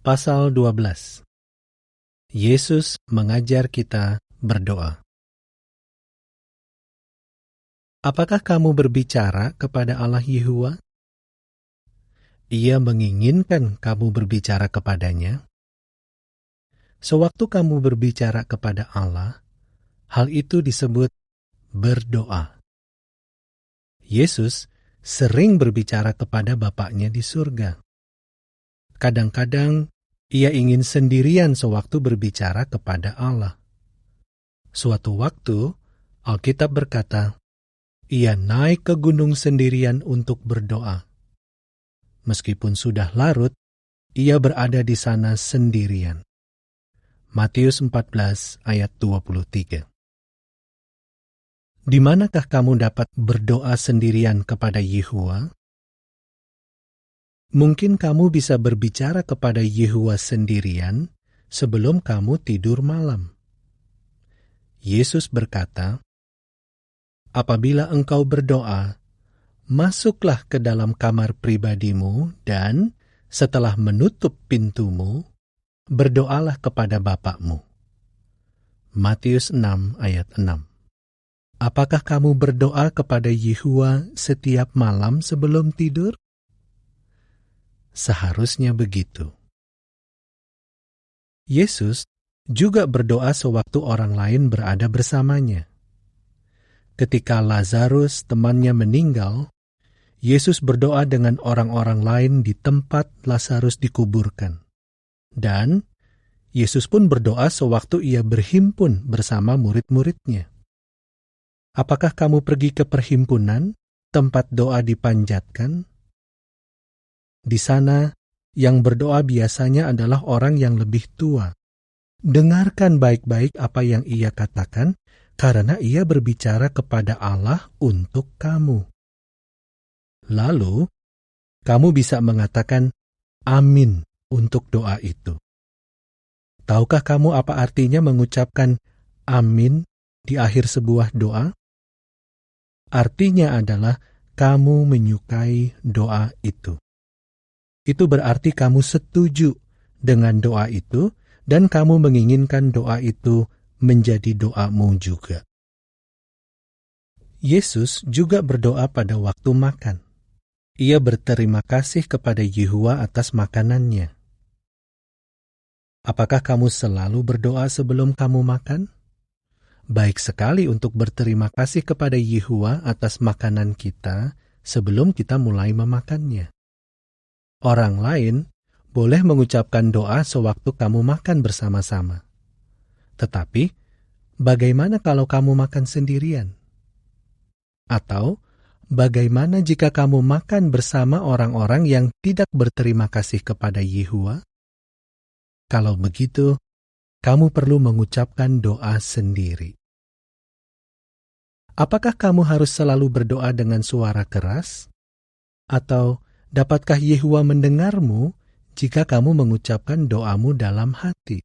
Pasal 12. Yesus mengajar kita berdoa. Apakah kamu berbicara kepada Allah Yehuwa? Ia menginginkan kamu berbicara kepadanya. Sewaktu kamu berbicara kepada Allah, hal itu disebut berdoa. Yesus sering berbicara kepada Bapaknya di surga. Kadang-kadang ia ingin sendirian sewaktu berbicara kepada Allah. Suatu waktu, Alkitab berkata, ia naik ke gunung sendirian untuk berdoa. Meskipun sudah larut, ia berada di sana sendirian. Matius 14 ayat 23. Di manakah kamu dapat berdoa sendirian kepada Yehuwa? Mungkin kamu bisa berbicara kepada Yehuwa sendirian sebelum kamu tidur malam. Yesus berkata, apabila engkau berdoa, masuklah ke dalam kamar pribadimu dan setelah menutup pintumu, berdoalah kepada Bapakmu. Matius 6 ayat 6. Apakah kamu berdoa kepada Yehuwa setiap malam sebelum tidur? Seharusnya begitu. Yesus juga berdoa sewaktu orang lain berada bersamanya. Ketika Lazarus temannya meninggal, Yesus berdoa dengan orang-orang lain di tempat Lazarus dikuburkan. Dan Yesus pun berdoa sewaktu ia berhimpun bersama murid-muridnya. Apakah kamu pergi ke perhimpunan, tempat doa dipanjatkan? Di sana, yang berdoa biasanya adalah orang yang lebih tua. Dengarkan baik-baik apa yang ia katakan, karena ia berbicara kepada Allah untuk kamu. Lalu, kamu bisa mengatakan amin untuk doa itu. Tahukah kamu apa artinya mengucapkan amin di akhir sebuah doa? Artinya adalah kamu menyukai doa itu. Itu berarti kamu setuju dengan doa itu dan kamu menginginkan doa itu menjadi doamu juga. Yesus juga berdoa pada waktu makan. Ia berterima kasih kepada Yehuwa atas makanannya. Apakah kamu selalu berdoa sebelum kamu makan? Baik sekali untuk berterima kasih kepada Yehuwa atas makanan kita sebelum kita mulai memakannya. Orang lain boleh mengucapkan doa sewaktu kamu makan bersama-sama. Tetapi, bagaimana kalau kamu makan sendirian? Atau, bagaimana jika kamu makan bersama orang-orang yang tidak berterima kasih kepada Yehuwa? Kalau begitu, kamu perlu mengucapkan doa sendiri. Apakah kamu harus selalu berdoa dengan suara keras? Atau, dapatkah Yehuwa mendengarmu jika kamu mengucapkan doamu dalam hati?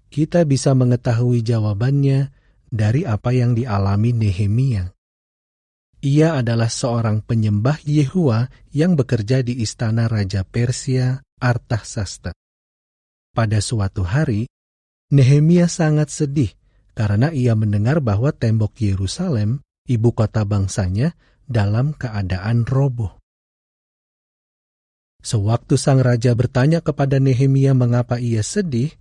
Kita bisa mengetahui jawabannya dari apa yang dialami Nehemia. Ia adalah seorang penyembah Yehuwa yang bekerja di istana Raja Persia Artasasta. Pada suatu hari, Nehemia sangat sedih karena ia mendengar bahwa tembok Yerusalem, ibu kota bangsanya, dalam keadaan roboh. Sewaktu sang raja bertanya kepada Nehemia mengapa ia sedih,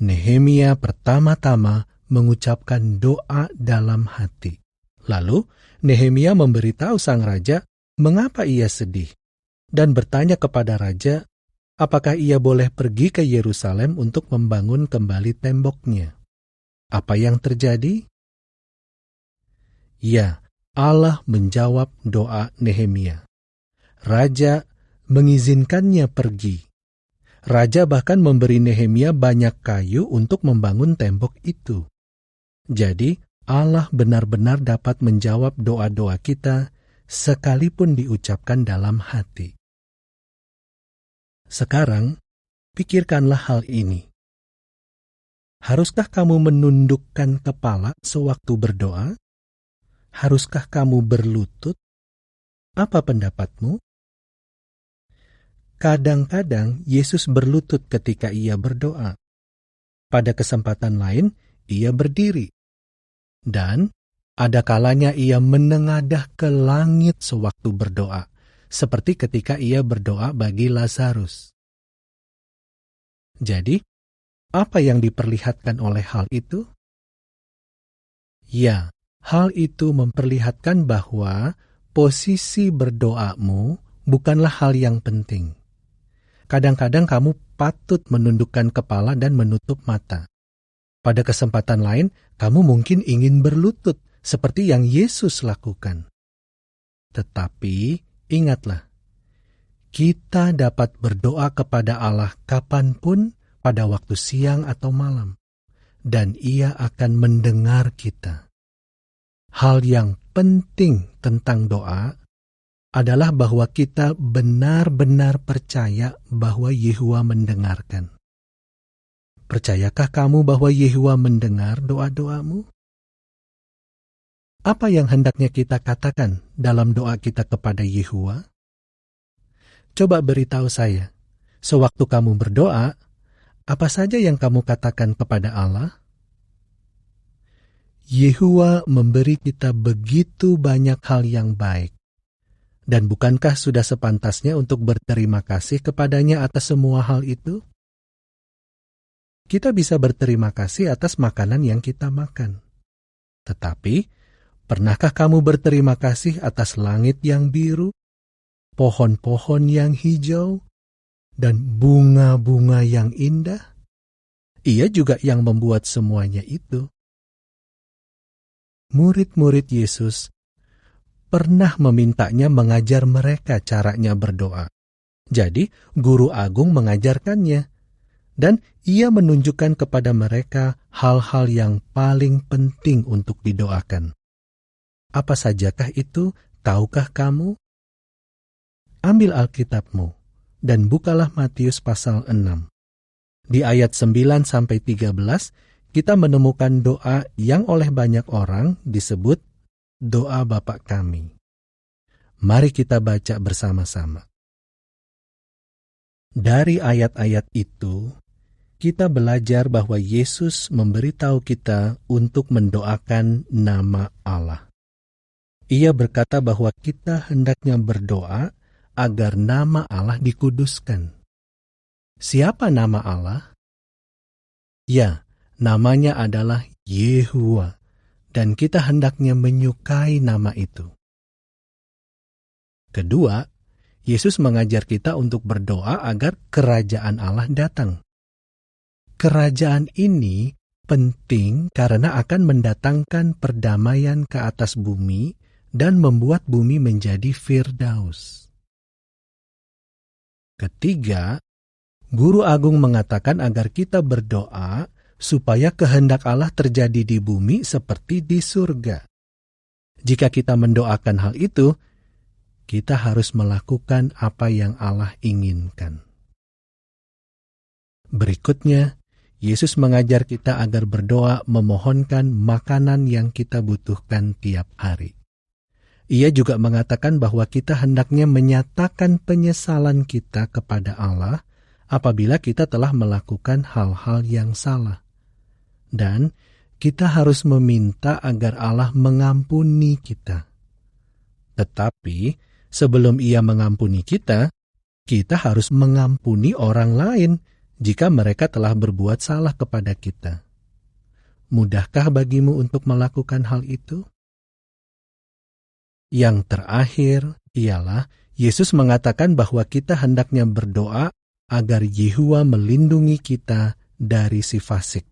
Nehemia pertama-tama mengucapkan doa dalam hati. Lalu, Nehemia memberitahu sang raja mengapa ia sedih, dan bertanya kepada raja, apakah ia boleh pergi ke Yerusalem untuk membangun kembali temboknya. Apa yang terjadi? Ya, Allah menjawab doa Nehemia. Raja mengizinkannya pergi. Raja bahkan memberi Nehemia banyak kayu untuk membangun tembok itu. Jadi, Allah benar-benar dapat menjawab doa-doa kita sekalipun diucapkan dalam hati. Sekarang, pikirkanlah hal ini. Haruskah kamu menundukkan kepala sewaktu berdoa? Haruskah kamu berlutut? Apa pendapatmu? Kadang-kadang Yesus berlutut ketika ia berdoa. Pada kesempatan lain, ia berdiri. Dan ada kalanya ia menengadah ke langit sewaktu berdoa, seperti ketika ia berdoa bagi Lazarus. Jadi, apa yang diperlihatkan oleh hal itu? Ya, hal itu memperlihatkan bahwa posisi berdoamu bukanlah hal yang penting. Kadang-kadang kamu patut menundukkan kepala dan menutup mata. Pada kesempatan lain, kamu mungkin ingin berlutut seperti yang Yesus lakukan. Tetapi ingatlah, kita dapat berdoa kepada Allah kapanpun pada waktu siang atau malam, dan Ia akan mendengar kita. Hal yang penting tentang doa adalah bahwa kita benar-benar percaya bahwa Yehuwa mendengarkan. Percayakah kamu bahwa Yehuwa mendengar doa-doamu? Apa yang hendaknya kita katakan dalam doa kita kepada Yehuwa? Coba beritahu saya, sewaktu kamu berdoa, apa saja yang kamu katakan kepada Allah? Yehuwa memberi kita begitu banyak hal yang baik. Dan bukankah sudah sepantasnya untuk berterima kasih kepadanya atas semua hal itu? Kita bisa berterima kasih atas makanan yang kita makan. Tetapi, pernahkah kamu berterima kasih atas langit yang biru, pohon-pohon yang hijau, dan bunga-bunga yang indah? Ia juga yang membuat semuanya itu. Murid-murid Yesus pernah memintanya mengajar mereka caranya berdoa. Jadi, guru agung mengajarkannya. Dan ia menunjukkan kepada mereka hal-hal yang paling penting untuk didoakan. Apa sajakah itu? Tahukah kamu? Ambil Alkitabmu dan bukalah Matius pasal 6. Di ayat 9-13, kita menemukan doa yang oleh banyak orang disebut doa Bapa kami. Mari kita baca bersama-sama. Dari ayat-ayat itu, kita belajar bahwa Yesus memberitahu kita untuk mendoakan nama Allah. Ia berkata bahwa kita hendaknya berdoa agar nama Allah dikuduskan. Siapa nama Allah? Ya, namanya adalah Yehuwa. Dan kita hendaknya menyukai nama itu. Kedua, Yesus mengajar kita untuk berdoa agar kerajaan Allah datang. Kerajaan ini penting karena akan mendatangkan perdamaian ke atas bumi dan membuat bumi menjadi Firdaus. Ketiga, Guru Agung mengatakan agar kita berdoa supaya kehendak Allah terjadi di bumi seperti di surga. Jika kita mendoakan hal itu, kita harus melakukan apa yang Allah inginkan. Berikutnya, Yesus mengajar kita agar berdoa memohonkan makanan yang kita butuhkan tiap hari. Ia juga mengatakan bahwa kita hendaknya menyatakan penyesalan kita kepada Allah apabila kita telah melakukan hal-hal yang salah. Dan kita harus meminta agar Allah mengampuni kita. Tetapi sebelum Ia mengampuni kita harus mengampuni orang lain jika mereka telah berbuat salah kepada kita. Mudahkah bagimu untuk melakukan hal itu? Yang terakhir ialah Yesus mengatakan bahwa kita hendaknya berdoa agar Yehuwa melindungi kita dari si fasik,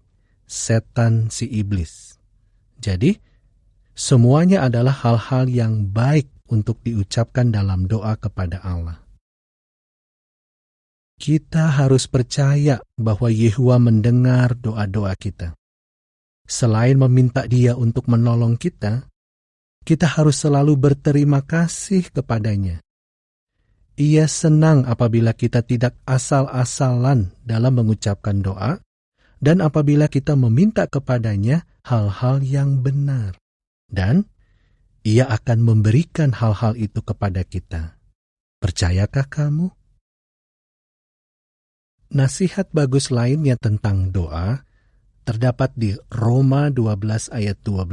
setan si iblis. Jadi, semuanya adalah hal-hal yang baik untuk diucapkan dalam doa kepada Allah. Kita harus percaya bahwa Yehuwa mendengar doa-doa kita. Selain meminta Dia untuk menolong kita harus selalu berterima kasih kepadanya. Ia senang apabila kita tidak asal-asalan dalam mengucapkan doa, dan apabila kita meminta kepadanya hal-hal yang benar. Dan Ia akan memberikan hal-hal itu kepada kita. Percayakah kamu? Nasihat bagus lainnya tentang doa terdapat di Roma 12 ayat 12,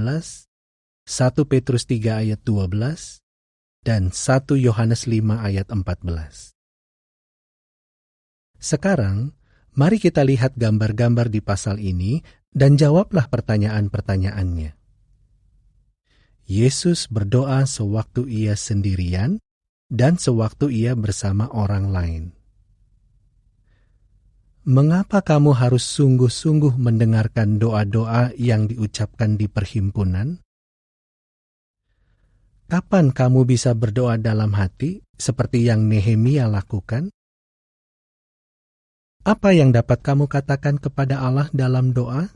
1 Petrus 3 ayat 12, dan 1 Yohanes 5 ayat 14. Sekarang, mari kita lihat gambar-gambar di pasal ini dan jawablah pertanyaan-pertanyaannya. Yesus berdoa sewaktu ia sendirian dan sewaktu ia bersama orang lain. Mengapa kamu harus sungguh-sungguh mendengarkan doa-doa yang diucapkan di perhimpunan? Kapan kamu bisa berdoa dalam hati seperti yang Nehemia lakukan? Apa yang dapat kamu katakan kepada Allah dalam doa?